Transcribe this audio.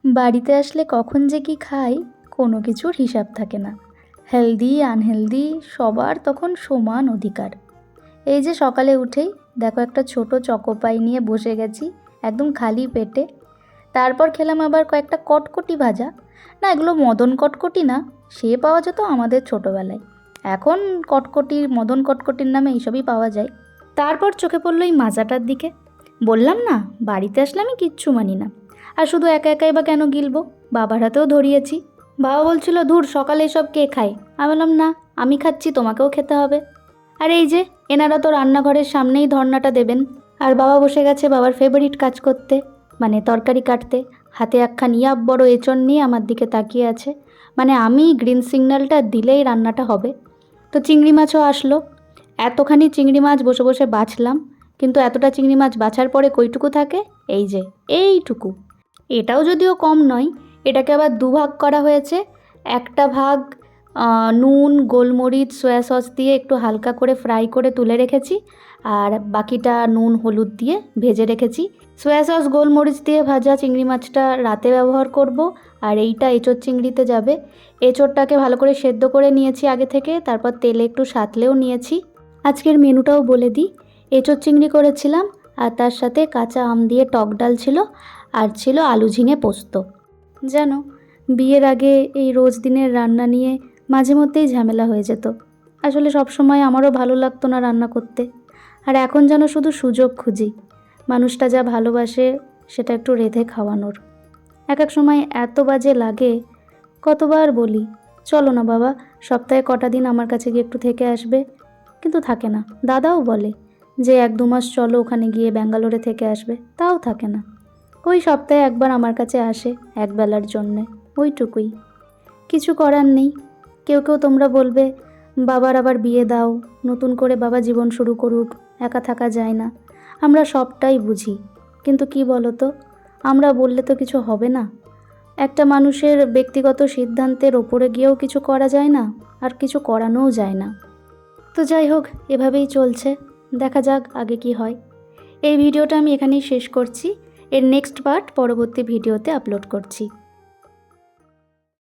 বাড়িতে আসলে কখন যে কি খাই কোনো কিছুর হিসাব থাকে না। হেলদি আনহেলদি সবার তখন সমান অধিকার। এই যে সকালে উঠেই দেখো একটা ছোট চকোপাই নিয়ে বসে গেছি একদম খালি পেটে। তারপর খেলাম আবার কয়েকটা কটকটি ভাজা। না, এগুলো মদন কটকটি না, সে পাওয়া যেত আমাদের ছোটোবেলায়। এখন কটকটি মদন কটকটির নামে এইসবই পাওয়া যায়। তারপর চোখে পড়লো এই মাজাটার দিকে। বললাম না, বাড়িতে আসলে আমি কিচ্ছু মানি না। আর শুধু একা একাই বা কেন গিলবো, বাবার হাতেও ধরিয়েছি। বাবা বলছিল ধুর সকালে এসব কে খায়। আমি বললাম না, আমি খাচ্ছি, তোমাকেও খেতে হবে। আর এই যে এনারা তো রান্নাঘরের সামনেই ধর্নাটা দেবেন, আর বাবা বসে গেছে বাবার ফেভারিট কাজ করতে, মানে তরকারি কাটতে। হাতে একখান ইয়াব বড় এঁচড় নিয়ে আমার দিকে তাকিয়ে আছে, মানে আমি গ্রিন সিগন্যালটা দিলেই রান্নাটা হবে। তো চিংড়ি মাছও আসলো। এতখানি চিংড়ি মাছ বসে বসে বাছলাম, কিন্তু এতটা চিংড়ি মাছ বাছার পরে কইটুকু থাকে, এই যে এইটুকু। এটাও যদিও কম নয়, এটাকে আবার দুভাগ করা হয়েছে। একটা ভাগ নুন গোলমরিচ সয়া সস দিয়ে একটু হালকা করে ফ্রাই করে তুলে রেখেছি, আর বাকিটা নুন হলুদ দিয়ে ভেজে রেখেছি। সয়া সস গোলমরিচ দিয়ে ভাজা চিংড়ি মাছটা রাতে ব্যবহার করব, আর এইটা এঁচোড় চিংড়িতে যাবে। এঁচোড়টাকে ভালো করে সেদ্ধ করে নিয়েছি আগে থেকে, তারপর তেলে একটু সাঁতলেও নিয়েছি। আজকের মেনুটাও বলে দিই, এঁচোড় চিংড়ি করেছিলাম, আর তার সাথে কাঁচা আম দিয়ে টক ডাল ছিল, আর ছিল আলু ঝিঙে পোস্ত। জানো, বিয়ের আগে এই রোজ দিনের রান্না নিয়ে মাঝে মধ্যেই ঝামেলা হয়ে যেত। আসলে সব সময় আমারও ভালো লাগতো না রান্না করতে। আর এখন যেন শুধু সুযোগ খুঁজি, মানুষটা যা ভালোবাসে সেটা একটু রেঁধে খাওয়ানোর। এক এক সময় এত বাজে লাগে, কতবার বলি চলো না বাবা, সপ্তাহে কটা দিন আমার কাছে গিয়ে একটু থেকে আসবে, কিন্তু থাকে না। দাদাও বলে যে 1-2 মাস চলো ওখানে গিয়ে ব্যাঙ্গালোরে থেকে আসবে, তাও থাকে না। ওই সপ্তাহে একবার আমার কাছে আসে একবেলার জন্যে, ওইটুকুই। কিছু করার নেই। কেউ কেউ তোমরা বলবে বাবার আবার বিয়ে দাও, নতুন করে বাবা জীবন শুরু করুক, একা থাকা যায় না। আমরা সবটাই বুঝি, কিন্তু কি বলো তো, আমরা বললে তো কিছু হবে না। একটা মানুষের ব্যক্তিগত সিদ্ধান্তের ওপরে গিয়েও কিছু করা যায় না, আর কিছু করানোও যায় না। তো যাই হোক, এভাবেই চলছে, দেখা যাক আগে কি হয়। এই ভিডিওটা আমি এখানেই শেষ করছি। এর নেক্সট পার্ট পরবর্তী ভিডিওতে আপলোড করছি।